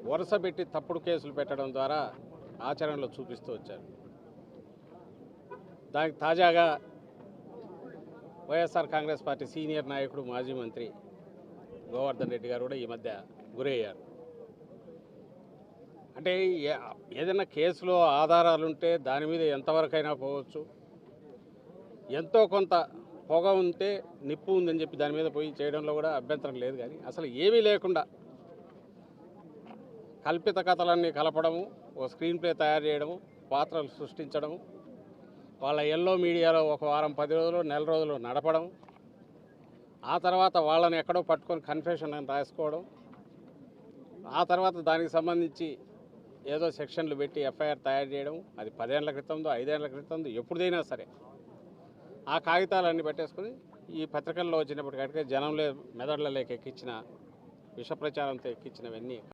వరుసపెట్టి తప్పుడు కేసులు పెట్టడం ద్వారా ఆచరణలో చూపిస్తూ వచ్చారు. దానికి తాజాగా వైఎస్ఆర్ కాంగ్రెస్ పార్టీ సీనియర్ నాయకుడు మాజీ మంత్రి గోవర్ధన్ రెడ్డి గారు కూడా ఈ మధ్య గురయ్యారు. అంటే ఏదైనా కేసులో ఆధారాలుంటే దాని మీద ఎంతవరకైనా పోవచ్చు. ఎంతో కొంత పొగ ఉంటే నిప్పు ఉందని చెప్పి దాని మీద పోయి చేయడంలో కూడా అభ్యంతరం లేదు. కానీ అసలు ఏమీ లేకుండా కల్పిత కథలన్నీ కలపడము, ఓ స్క్రీన్ ప్లే తయారు చేయడము, పాత్రలు సృష్టించడము, వాళ్ళ ఎల్లో మీడియాలో ఒక వారం 10 రోజులు నెల రోజులు నడపడం, ఆ తర్వాత వాళ్ళని ఎక్కడో పట్టుకొని కన్ఫెషన్ అని రాసుకోవడం, ఆ తర్వాత దానికి సంబంధించి ఏదో సెక్షన్లు పెట్టి ఎఫ్ఐఆర్ తయారు చేయడం, అది 10 ఏళ్ల క్రితందో 5 ఏళ్ల క్రితందో ఎప్పుడైనా సరే ఆ కాగితాలన్నీ పెట్టేసుకుని ఈ పత్రికల్లో వచ్చినప్పటికీ జనంలో మెదడులలోకి ఎక్కించిన విష ప్రచారంతో ఎక్కించినవన్నీ